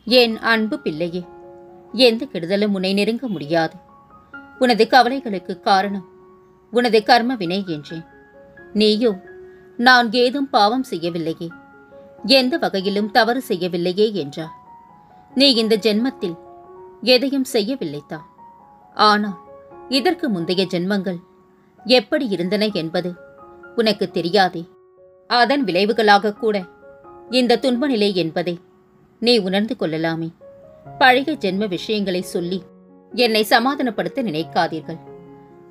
என் அன்பு பிள்ளையே, எந்த கெடுதலும் உன்னை நெருங்க முடியாது. உனது கவலைகளுக்கு காரணம் உனது கர்ம வினை என்றேன். நீயோ நான் ஏதும் பாவம் செய்யவில்லையே, எந்த வகையிலும் தவறு செய்யவில்லையே என்றார். நீ இந்த ஜென்மத்தில் எதையும் செய்யவில்லைத்தான். ஆனால் இதற்கு முந்தைய ஜென்மங்கள் எப்படி இருந்தன என்பது உனக்கு தெரியாதே. அதன் விளைவுகளாக கூட இந்த துன்ப நிலை என்பதை நீ உணர்ந்து கொள்ளலாமே. பழைய ஜென்ம விஷயங்களை சொல்லி என்னை சமாதானப்படுத்த நினைக்காதீர்கள்.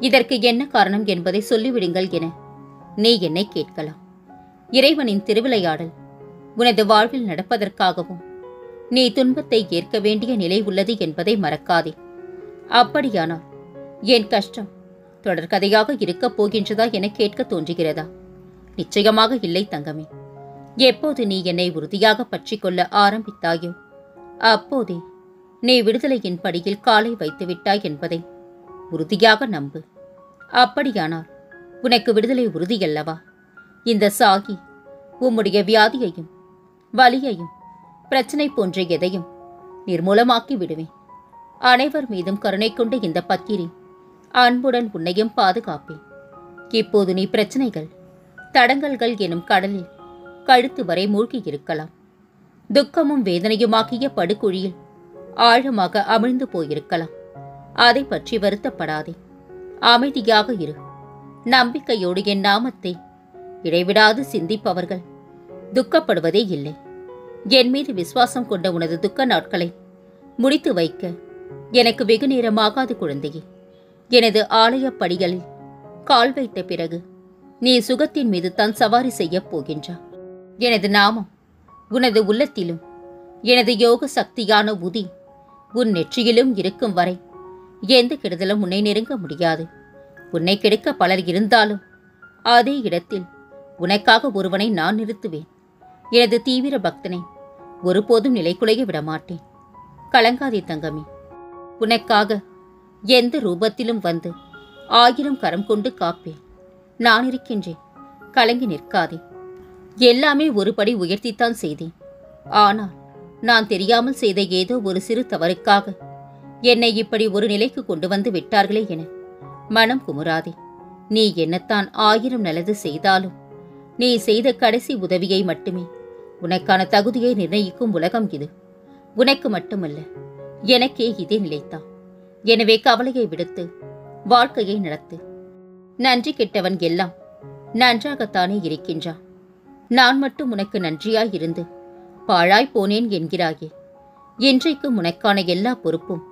இதற்கு என்ன காரணம் என்பதை சொல்லிவிடுங்கள் என நீ என்னை கேட்கலாம். இறைவனின் திருவிளையாடல் உனது வாழ்வில் நடப்பதற்காகவும் நீ துன்பத்தை ஏற்க வேண்டிய நிலை உள்ளது என்பதை மறக்காதே. அப்படியானால் என் கஷ்டம் தொடர்கதையாக இருக்கப் போகின்றதா என கேட்க தோன்றுகிறதா? நிச்சயமாக இல்லை தங்கமே. எப்போது நீ என்னை உறுதியாக பற்றி கொள்ள ஆரம்பித்தாயோ அப்போதே நீ விடுதலையின் படியில் காலை வைத்துவிட்டாய் என்பதை உறுதியாக நம்பு. அப்படியானால் உனக்கு விடுதலை உறுதியல்லவா? இந்த சாகி உம்முடைய வியாதியையும் வலியையும் பிரச்சனை போன்ற எதையும் நிர்மூலமாக்கி விடுவேன். அனைவர் மீதும் கருணை கொண்ட இந்த பக்கிரி அன்புடன் உன்னையும் பாதுகாப்பேன். இப்போது நீ பிரச்சனைகள் தடங்கல்கள் எனும் கடலில் கழுத்து வரை மூழ்கி இருக்கலாம். துக்கமும் வேதனையுமாக்கிய படுகுழியில் ஆழமாக அமிழ்ந்து போயிருக்கலாம். அதை பற்றி வருத்தப்படாதே. அமைதியாக இரு. நம்பிக்கையோடு என் நாமத்தை இடைவிடாது சிந்திப்பவர்கள் துக்கப்படுவதே இல்லை. என் மீது விசுவாசம் கொண்ட உனது துக்க நாட்களை முடித்து வைக்க எனக்கு வெகு நேரமாகாது குழந்தையே. எனது ஆலயப் படிகளில் கால் வைத்த பிறகு நீ சுகத்தின் மீது தான் சவாரி செய்யப் போகின்றாய். எனது நாமம் உனது உள்ளத்திலும் எனது யோக சக்தியான உதி உன் நெற்றியிலும் இருக்கும் வரை எந்த கெடுதலும் உன்னை நெருங்க முடியாது. உன்னை கெடுக்க பலர் இருந்தாலும் அதே இடத்தில் உனக்காக ஒருவனை நான் நிறுத்துவேன். எனது தீவிர பக்தனை ஒருபோதும் நிலைகுலைய விடமாட்டேன். கலங்காதே தங்கமே. உனக்காக எந்த ரூபத்திலும் வந்து 1000 கரம் கொண்டு காப்பேன். நான் இருக்கின்றேன். கலங்கி நிற்காதே. எல்லாமே ஒருபடி உயர்த்தித்தான் செய்தேன். ஆனால் நான் தெரியாமல் செய்த ஏதோ ஒரு சிறு தவறுக்காக என்னை இப்படி ஒரு நிலைக்கு கொண்டு வந்து விட்டார்களே என மனம் குமுறாதே. நீ என்னத்தான் 1000 நல்லது செய்தாலும் நீ செய்த கடைசி உதவியை மட்டுமே உனக்கான தகுதியை நிர்ணயிக்கும் உலகம் இது. உனக்கு மட்டுமல்ல, எனக்கே இதே நிலைத்தான். எனவே கவலையை விடுத்து வாழ்க்கையை நடத்து. நன்றி கெட்டவன் எல்லாம் நன்றாகத்தானே இருக்கின்றான். நான் மட்டும் உனக்கு நன்றியாய் இருந்து பாழாய் போனேன் என்கிறாயே. இன்றைக்கும் உனக்கான எல்லா பொறுப்பும்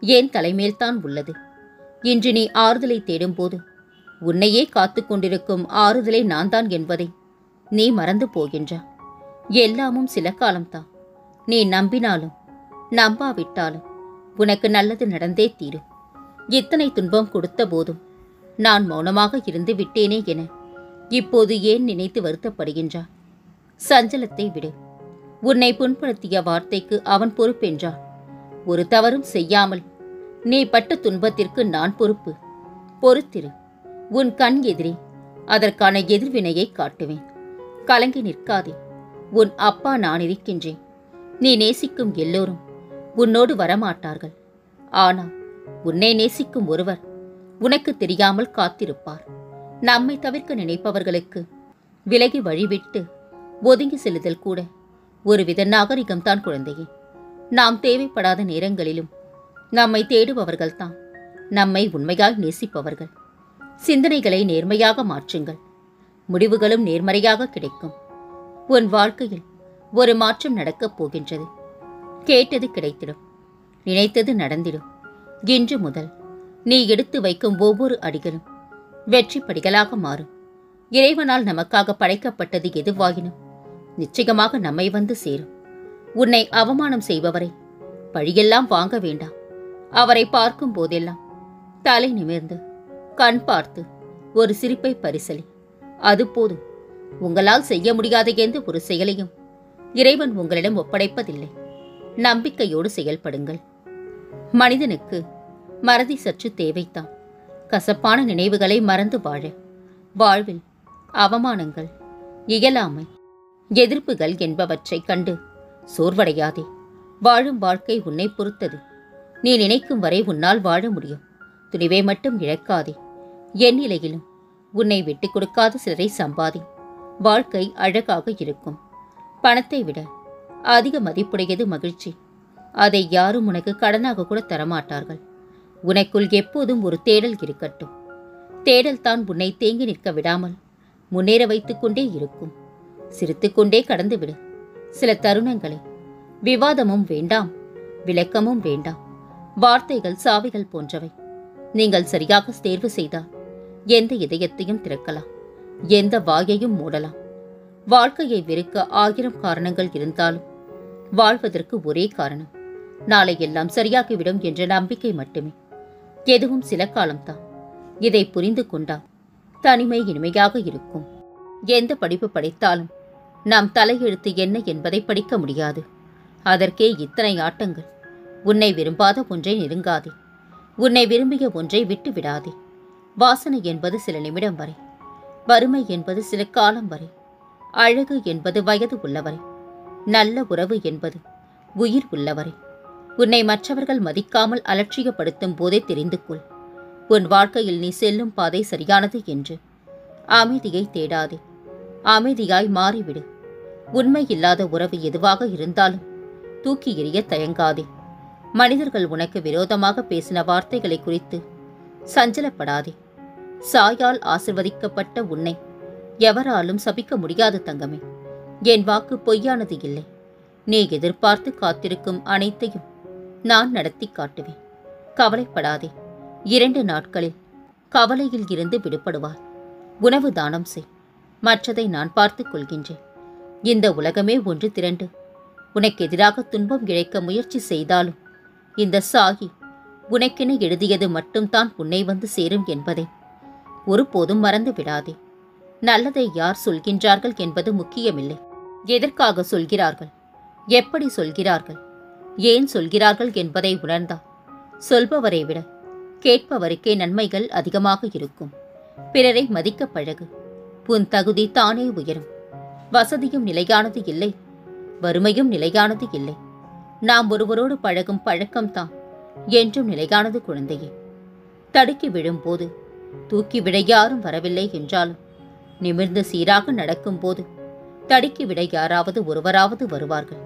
என் தலைமேல்தான் உள்ளது. இன்று நீ ஆறுதலை தேடும்போது உன்னையே காத்து கொண்டிருக்கும் ஆறுதலை நான் தான் என்பதை நீ மறந்து போகின்றாய். எல்லாமும் சில காலம்தான். நீ நம்பினாலும் நம்பாவிட்டாலும் உனக்கு நல்லது நடந்தே தீரும். இத்தனை துன்பம் கொடுத்த போதும் நான் மௌனமாக இருந்து விட்டேனே என இப்போது ஏன் நினைத்து வருத்தப்படுகின்றாய்? சஞ்சலத்தை விடு. உன்னை புண்படுத்திய வார்த்தைக்கு அவன் பொறுப்பென்றான். ஒரு தவறும் செய்யாமல் நீ பட்ட துன்பத்திற்கு நான் பொறுப்பு. பொறுத்திரு. உன் கண் எதிரே அதற்கான எதிர்வினையை காட்டுவேன். கலங்கி நிற்காதே. உன் அப்பா நான் இருக்கின்றேன். நீ நேசிக்கும் எல்லோரும் உன்னோடு வரமாட்டார்கள். ஆனால் உன்னை நேசிக்கும் ஒருவர் உனக்கு தெரியாமல் காத்திருப்பார். நம்மை தவிர்க்க நினைப்பவர்களுக்கு விலகி வழிவிட்டு ஒதுங்கி செல்லுதல் கூட ஒருவித நாகரிகம்தான் குழந்தையே. நாம் தேவைப்படாத நேரங்களிலும் நம்மை தேடுபவர்கள்தான் நம்மை உண்மையாய் நேசிப்பவர்கள். சிந்தனைகளை நேர்மையாக மாற்றுங்கள். முடிவுகளும் நேர்மறையாக கிடைக்கும். உன் வாழ்க்கையில் ஒரு மாற்றம் நடக்கப் போகின்றது. கேட்டது கிடைத்திடும். நினைத்தது நடந்திடும். இன்று முதல் நீ எடுத்து வைக்கும் ஒவ்வொரு அடிகளும் வெற்றி படிகளாக மாறும். இறைவனால் நமக்காக படைக்கப்பட்டது எதுவாயினும் நிச்சயமாக நம்மை வந்து சேரும். உன்னை அவமானம் செய்பவரை பழியெல்லாம் வாங்க வேண்டாம். அவரை பார்க்கும் போதெல்லாம் தலை நிமிர்ந்து கண் பார்த்து ஒரு சிரிப்பை பரிசலி. அது போதும். உங்களால் செய்ய முடியாத எந்த ஒரு செயலையும் இறைவன் உங்களிடம் ஒப்படைப்பதில்லை. நம்பிக்கையோடு செயல்படுங்கள். மனிதனுக்கு மறதி சற்று தேவைத்தான். கசப்பான நினைவுகளை மறந்து வாழ. வாழ்வில் அவமானங்கள், இயலாமை, எதிர்ப்புகள் என்பவற்றை கண்டு சோர்வடையாதே. வாழும் வாழ்க்கை உன்னை பொறுத்தது. நீ நினைக்கும் வரை உன்னால் வாழ முடியும். துணிவை மட்டும் இழக்காதே. என் நிலையிலும் உன்னை விட்டுக் கொடுக்காத சிலரை சம்பாதி. வாழ்க்கை அழகாக இருக்கும். பணத்தை விட அதிக மதிப்புடையது மகிழ்ச்சி. அதை யாரும் உனக்கு கடனாக கூட தரமாட்டார்கள். உனக்குள் எப்போதும் ஒரு தேடல் இருக்கட்டும். தேடல் தான் உன்னை தேங்கி நிற்க விடாமல் முன்னேற வைத்துக் கொண்டே இருக்கும். சிரித்துக்கொண்டே கடந்துவிடு சில தருணங்களை. விவாதமும் வேண்டாம், விளக்கமும் வேண்டாம். வார்த்தைகள் சாவிகள் போன்றவை. நீங்கள் சரியாக தேர்வு செய்தால் எந்த இதயத்தையும் திறக்கலாம், எந்த வாயையும் மூடலாம். வாழ்க்கையை வெறுக்க 1000 காரணங்கள் இருந்தாலும் வாழ்வதற்கு ஒரே காரணம், நாளை எல்லாம் சரியாகிவிடும் என்ற நம்பிக்கை மட்டுமே. எதுவும் சில காலம்தான். இதை புரிந்து கொண்டால் தனிமை இனிமையாக இருக்கும். எந்த படிப்பு படித்தாலும் நாம் தலையெழுத்து என்ன என்பதை படிக்க முடியாது. அதற்கே இத்தனை ஆட்டங்கள். உன்னை விரும்பாத ஒன்றை நெருங்காதே. உன்னை விரும்பிய ஒன்றை விட்டு விடாதே. வாசனை என்பது சில நிமிடம் வரை, வறுமை என்பது சில காலம் வரை, அழகு என்பது வயது உள்ளவரை, நல்ல உறவு என்பது உயிர் உள்ளவரை. உன்னை மற்றவர்கள் மதிக்காமல் அலட்சியப்படுத்தும் போதே தெரிந்து கொள் உன் வாழ்க்கையில் நீ செல்லும் பாதை சரியானது என்று. அமைதியை தேடாதே, அமைதியாய் மாறிவிடு. உண்மை இல்லாத உறவு எதுவாக இருந்தாலும் தூக்கி எறிய தயங்காதே. மனிதர்கள் உனக்கு விரோதமாக பேசின வார்த்தைகளை குறித்து சஞ்சலப்படாதே. சாயால் ஆசிர்வதிக்கப்பட்ட உன்னை எவராலும் சபிக்க முடியாது தங்கமே. என் வாக்கு பொய்யானது இல்லை. நீ எதிர்பார்த்து காத்திருக்கும் அனைத்தையும் நான் நடத்தி காட்டுவேன். கவலைப்படாதே. 2 நாட்களில் கவலையில் இருந்து விடுபடுவார். உணவு தானம் செய். மற்றதை நான் பார்த்துக் கொள்கின்றேன். இந்த உலகமே ஒன்று திரண்டு உனக்கு எதிராக துன்பம் இழைக்க முயற்சி செய்தாலும் இந்த சாகி உனக்கென எழுதியது மட்டும்தான் உன்னை வந்து சேரும் என்பதை ஒருபோதும் மறந்து விடாதே. நல்லதை யார் சொல்கின்றார்கள் என்பது முக்கியமில்லை. எதற்காக சொல்கிறார்கள், எப்படி சொல்கிறார்கள், ஏன் சொல்கிறார்கள் என்பதை உணர்ந்தால் சொல்பவரை விட கேட்பவருக்கே நன்மைகள் அதிகமாக இருக்கும். பிறரை மதிக்க பழகு. உன் தகுதி தானே உயரும். வசதியும் நிலையானது இல்லை, வறுமையும் நிலையானது இல்லை. நாம் ஒருவரோடு பழகும் பழக்கம்தான் என்றும் நிலையானது குழந்தையே. தடுக்கி விழும்போது தூக்கிவிட யாரும் வரவில்லை என்றாலும் நிமிர்ந்து சீராக நடக்கும்போது தடுக்கிவிட யாராவது ஒருவராவது வருவார்கள்.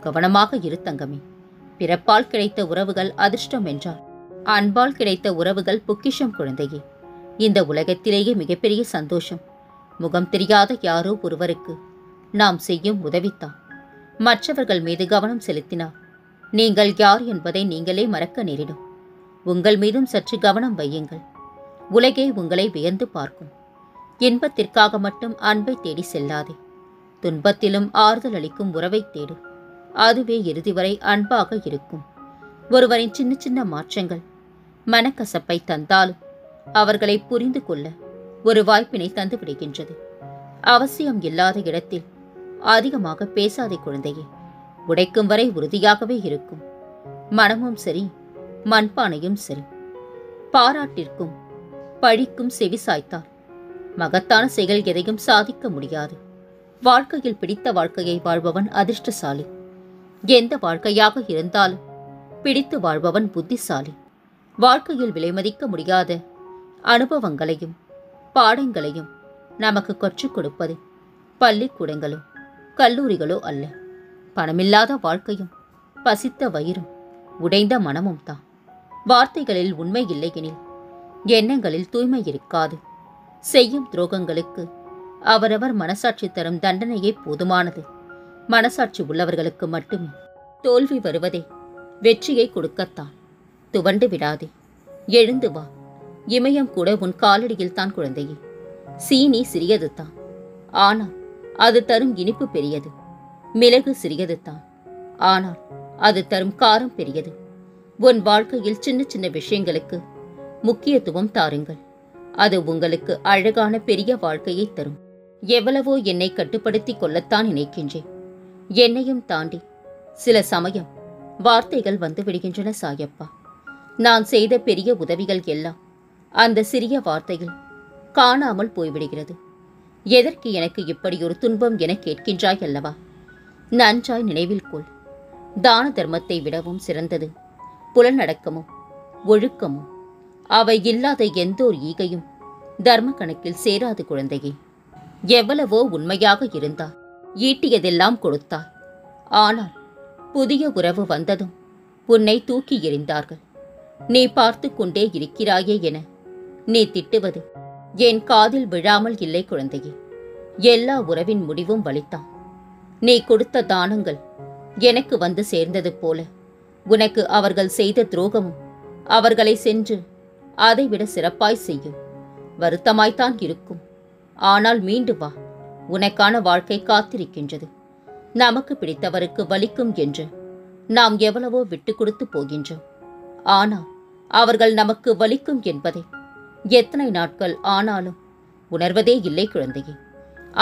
கவனமாக இரு தங்கமே. பிறப்பால் கிடைத்த உறவுகள் அதிர்ஷ்டம் என்றால் அன்பால் கிடைத்த உறவுகள் பொக்கிஷம் குழந்தையே. இந்த உலகத்திலேயே மிகப்பெரிய சந்தோஷம் முகம் தெரியாத யாரோ ஒருவருக்கு நாம் செய்யும் உதவித்தான். மற்றவர்கள் மீது கவனம் செலுத்தினால் நீங்கள் யார் என்பதை நீங்களே மறக்க நேரிடும். உங்கள் மீதும் சற்று கவனம் வையுங்கள். உலகே உங்களை வியந்து பார்க்கும். இன்பத்திற்காக மட்டும் அன்பை தேடி செல்லாதே. துன்பத்திலும் ஆறுதல் அளிக்கும் உறவை தேடு. அதுவே இறுதி வரை அன்பாக இருக்கும். ஒருவரின் சின்ன சின்ன மாற்றங்கள் மனக்கசப்பை தந்தாலும் அவர்களை புரிந்து கொள்ள ஒரு வாய்ப்பினை தந்து விடுகின்றது. அவசியம் இல்லாத இடத்தில் அதிகமாக பேசாதே குழந்தையே. உடைக்கும் வரை உறுதியாகவே இருக்கும். மனமும் சரி, மண்பானையும் சரி. பாராட்டிற்கும் பழிக்கும் செவி சாய்த்தால் மகத்தான செயல் எதையும் சாதிக்க முடியாது. வாழ்க்கையில் பிடித்த வாழ்க்கையை வாழ்பவன் அதிர்ஷ்டசாலி. எந்த வாழ்க்கையாக இருந்தாலும் பிடித்து வாழ்பவன் புத்திசாலி. வாழ்க்கையில் விலைமதிக்க முடியாத அனுபவங்களையும் பாடங்களையும் நமக்கு கற்றுக் கொடுப்பது பள்ளிக்கூடங்களோ கல்லூரிகளோ அல்ல. பணமில்லாத வாழ்க்கையும் பசித்த வயிறும் உடைந்த மனமும் தான். வார்த்தைகளில் உண்மை இல்லையெனில் எண்ணங்களில் தூய்மை இருக்காது. செய்யும் துரோகங்களுக்கு அவரவர் மனசாட்சி தரும் தண்டனையே போதுமானது. மனசாட்சி உள்ளவர்களுக்கு மட்டுமே தோல்வி வருவதே வெற்றியை கொடுக்கத்தான். துவண்டு விடாதே. எழுந்து வா. இமயம் கூட உன் காலடியில் தான் குழந்தையே. சீனி சிறியது தான், ஆனால் அது தரும் இனிப்பு பெரியது. மிளகு சிறியது தான், ஆனால் அது தரும் காரம் பெரியது. உன் வாழ்க்கையில் சின்ன சின்ன விஷயங்களுக்கு முக்கியத்துவம் தாருங்கள். அது உங்களுக்கு அழகான பெரிய வாழ்க்கையை தரும். எவ்வளவோ என்னை கட்டுப்படுத்தி கொள்ளத்தான் நினைக்கின்றேன். என்னையும் தாண்டி சில சமயம் வார்த்தைகள் வந்து விடுகின்றன சாயப்பா. நான் செய்த பெரிய உதவிகள் எல்லாம் அந்த சிறிய வார்த்தையில் காணாமல் போய்விடுகிறது. எதற்கு எனக்கு இப்படி ஒரு துன்பம் என கேட்கின்றாய் அல்லவா? நன்றாய் நினைவில் கொள். தான தர்மத்தை விடவும் சிறந்தது புலனடக்கமும் ஒழுக்கமும். அவை இல்லாத எந்தோர் ஈகையும் தர்ம கணக்கில் சேராது குழந்தையே. எவ்வளவோ உண்மையாக இருந்தார், ஈட்டியதெல்லாம் கொடுத்தார். ஆனால் புதிய உறவு வந்ததும் உன்னை தூக்கி எறிந்தார்கள். நீ பார்த்து கொண்டே இருக்கிறாயே என நீ திட்டுவது என் காதில் விழாமல் இல்லை குழந்தையே. எல்லா உறவின் முடிவும் வலித்தான். நீ கொடுத்த தானங்கள் எனக்கு வந்து சேர்ந்தது போல உனக்கு அவர்கள் செய்த துரோகமும் அவர்களை சென்று அதைவிட சிறப்பாய் செய்யும். வருத்தமாய்த்தான் இருக்கும். ஆனால் மீண்டு வா, உனக்கான வாழ்க்கை காத்திருக்கின்றது. நமக்கு பிடித்தவருக்கு வலிக்கும் என்று நாம் எவ்வளவோ விட்டு கொடுத்து போகின்றோம். ஆனால் அவர்கள் நமக்கு வலிக்கும் என்பதை எத்தனை நாட்கள் ஆனாலும் உணர்வதே இல்லை குழந்தையே.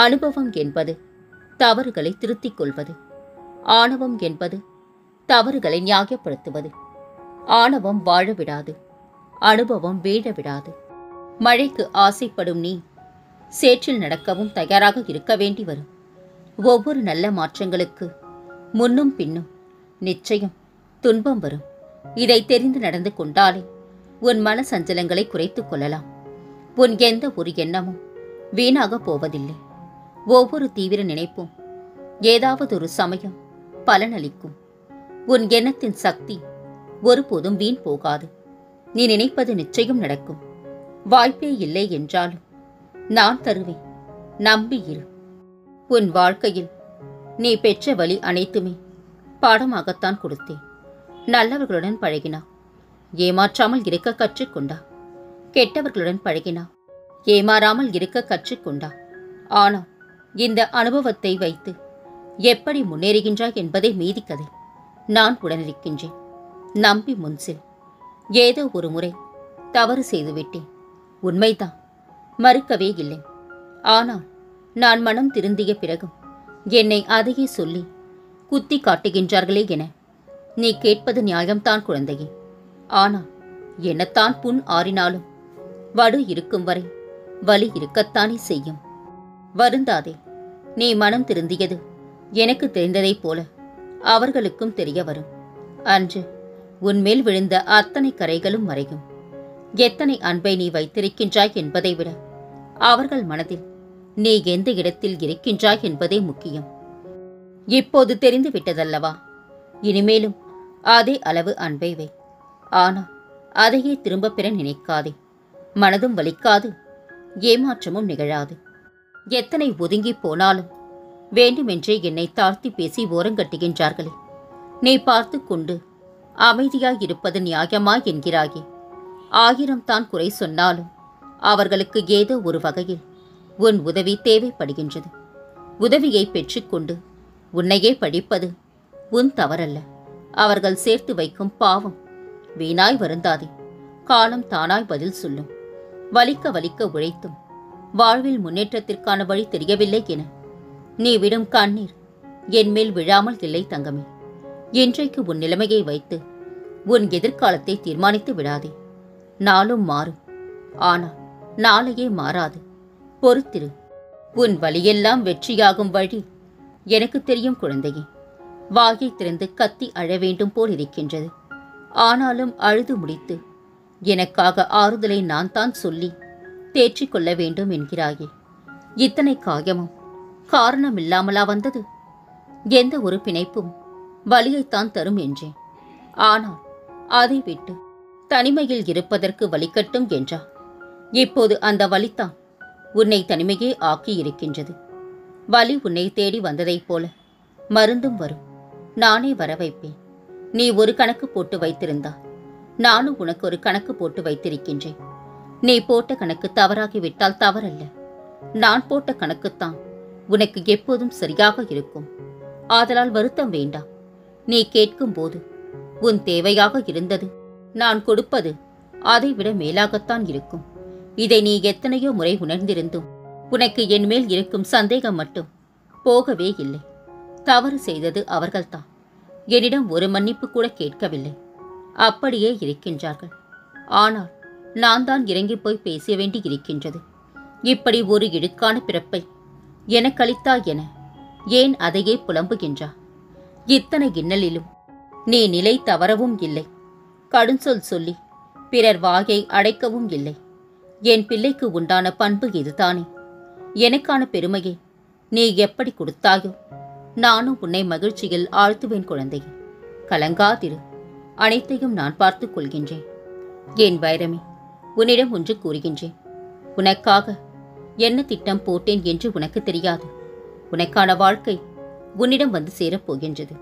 அனுபவம் என்பது தவறுகளை திருத்திக் கொள்வது. ஆணவம் என்பது தவறுகளை நியாயப்படுத்துவது. ஆணவம் வாழ விடாது, அனுபவம் வீழ விடாது. மழைக்கு ஆசைப்படும் நீ சேற்றில் நடக்கவும் தயாராக இருக்க வேண்டி வரும். ஒவ்வொரு நல்ல மாற்றங்களுக்கு முன்னும் பின்னும் நிச்சயம் துன்பம் வரும். இதை தெரிந்து நடந்து கொண்டாலே உன் மன சஞ்சலங்களை குறைத்துக் கொள்ளலாம். உன் எந்த ஒரு எண்ணமும் வீணாக போவதில்லை. ஒவ்வொரு தீவிர நினைப்பும் ஏதாவது ஒரு சமயம் பலனளிக்கும். உன் எண்ணத்தின் சக்தி ஒருபோதும் வீண் போகாது. நீ நினைப்பது நிச்சயம் நடக்கும். வாய்ப்பே இல்லை என்றாலும் நான் தருவேன், நம்பி இரு. உன் வாழ்க்கையில் நீ பெற்ற வழி அனைத்துமே பாடமாகத்தான் கொடுத்தேன். நல்லவர்களுடன் பழகினா ஏமாற்றாமல் இருக்க கற்றுக்கொண்டா. கெட்டவர்களுடன் பழகினா ஏமாறாமல் இருக்க கற்றுக்கொண்டா. ஆனால் இந்த அனுபவத்தை வைத்து எப்படி முன்னேறுகின்றாய் என்பதை மீதி கதை. நான் உடனிருக்கின்றேன். நம்பி முன்சில். ஏதோ ஒரு முறை தவறு செய்துவிட்டேன், உண்மைதான், மறுக்கவே இல்லை. ஆனால் நான் மனம் திருந்திய பிறகும் என்னை அதையே சொல்லி குத்தி காட்டுகின்றார்களே என நீ கேட்பது நியாயம்தான் குழந்தையே. ஆனால் என்னத்தான் புண் ஆறினாலும் வடு இருக்கும் வரை வலி இருக்கத்தானே செய்யும். வருந்தாதே. நீ மனம் திருந்தியது எனக்கு தெரிந்ததைப் போல அவர்களுக்கும் தெரிய வரும். அன்று உன்மேல் விழுந்த அத்தனை கரைகளும் மறையும். எத்தனை அன்பை நீ வைத்திருக்கின்றாய் என்பதை விட அவர்கள் மனதில் நீ எந்த இடத்தில் இருக்கின்றாய் என்பதே முக்கியம். இப்போது தெரிந்து விட்டதல்லவா? இனிமேலும் அதே அளவு அன்பை வை. ஆனால் அதையே திரும்ப பெற நினைக்காதே. மனதும் வலிக்காது, ஏமாற்றமும் நிகழாது. எத்தனை ஒதுங்கி போனாலும் வேண்டுமென்றே என்னை தாழ்த்தி பேசி ஓரங்கட்டுகின்றார்களே, நீ பார்த்து கொண்டு அமைதியாயிருப்பது நியாயமா என்கிறாயே. 1000 தான் குறை சொன்னாலும் அவர்களுக்கு ஏதோ ஒரு வகையில் உன் உதவி தேவைப்படுகின்றது. உதவியை பெற்றுக்கொண்டு உன்னையே பழிப்பது உன் தவறல்ல, அவர்கள் சேர்த்து வைக்கும் பாவம். வீணாய் வருந்தாதே. காலம் தானாய் பதில் சொல்லும். வலிக்க வலிக்க உழைத்தும் வாழ்வில் முன்னேற்றத்திற்கான வழி தெரியவில்லை என நீ விடும் கண்ணீர் என்மேல் விழாமல் இல்லை தங்கமே. இன்றைக்கு உன் நிலைமையை வைத்து உன் எதிர்காலத்தை தீர்மானித்து விடாதே. நாளும் மாறும், ஆனால் நாளையே மாறாது. பொறுத்திரு. உன் வழியெல்லாம் வெற்றியாகும் வழி எனக்கு தெரியும் குழந்தையே. வாயை திறந்து கத்தி அழ வேண்டும் போல் இருக்கின்றது. ஆனாலும் அழுது முடித்து எனக்காக ஆறுதலை நான் தான் சொல்லி தேற்றிக்கொள்ள வேண்டும் என்கிறாயே. இத்தனை காயமும் காரணமில்லாமலா வந்தது? எந்த ஒரு பிணைப்பும் வலியைத்தான் தரும் என்றேன். ஆனால் அதை விட்டு தனிமையில் இருப்பதற்கு வலிக்கட்டும் என்றார். இப்போது அந்த வலித்தான் உன்னை தனிமையே ஆக்கி இருக்கின்றது. வலி உன்னை தேடி வந்ததைப் போல மருந்தும் வரும். நானே வர வைப்பேன். நீ ஒரு கணக்கு போட்டு வைத்திருந்தா நானும் உனக்கு ஒரு கணக்கு போட்டு வைத்திருக்கின்றேன். நீ போட்ட கணக்கு தவறாகிவிட்டால் தவறல்ல, நான் போட்ட கணக்குத்தான் உனக்கு எப்போதும் சரியாக இருக்கும். ஆதலால் வருத்தம் வேண்டாம். நீ கேட்கும் போது உன் தேவையாக இருந்தது நான் கொடுப்பது அதைவிட மேலாகத்தான் இருக்கும். இதை நீ எத்தனையோ முறை உணர்ந்திருந்தும் உனக்கு என் மேல் இருக்கும் சந்தேகம் மட்டும் போகவே இல்லை. தவறு செய்தது அவர்கள்தான். என்னிடம் ஒரு மன்னிப்பு கூட கேட்கவில்லை. அப்படியே இருக்கின்றார்கள். ஆனால் நான் தான் இறங்கி போய் பேச வேண்டி இருக்கின்றது. இப்படி ஒரு இழுக்கான பிறப்பை எனக்களித்தா என ஏன் அதையே புலம்புகின்றா? இத்தனை இன்னலிலும் நீ நிலை தவறவும் இல்லை, கடுஞ்சொல் சொல்லி பிறர் வாயை அடைக்கவும் இல்லை. என் பிள்ளைக்கு உண்டான பண்பு இதுதானே. எனக்கான பெருமையை நீ எப்படி கொடுத்தாயோ நானும் உன்னை மகிழ்ச்சியில் ஆழ்த்துவேன் குழந்தையே. கலங்காதிரு, அனைத்தையும் நான் பார்த்துக் கொள்கின்றேன். என் வைரமே, உன்னிடம் ஒன்று கூறுகின்றேன். உனக்காக என்ன திட்டம் போட்டேன் என்று உனக்கு தெரியாது. உனக்கான வாழ்க்கை உன்னிடம் வந்து சேரப்போகின்றது.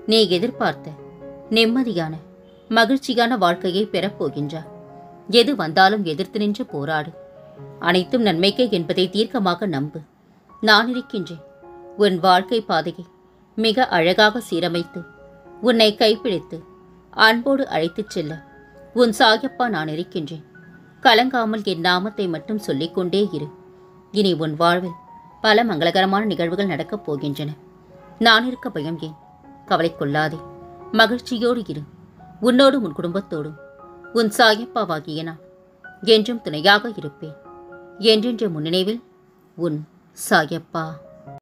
நீ எதிர்பார்த்த நிம்மதியான மகிழ்ச்சியான வாழ்க்கையை பெறப்போகின்றாய். எது வந்தாலும் எதிர்த்து நின்று போராடு. அனைத்தும் நன்மைக்கே என்பதை தீர்க்கமாக நம்பு. நான் இருக்கின்றேன். உன் வாழ்க்கை பாதையை மிக அழகாக சீரமைத்து உன்னை கைப்பிடித்து அன்போடு அழைத்துச் செல்ல உன் சாயப்பா நான் இருக்கின்றேன். கலங்காமல் என் நாமத்தை மட்டும் சொல்லிக்கொண்டே இரு. இனி உன் வாழ்வில் பல மங்களகரமான நிகழ்வுகள் நடக்கப் போகின்றன. நான் இருக்க பயம் ஏன்? கவலை கொள்ளாதே, மகிழ்ச்சியோடு இரு. உன்னோடும் உன் குடும்பத்தோடும் உன் சாயப்பாவாகிய நான் என்றும் துணையாக இருப்பேன். என்றென்ற முன்னினைவில் உன் சாயப்பா.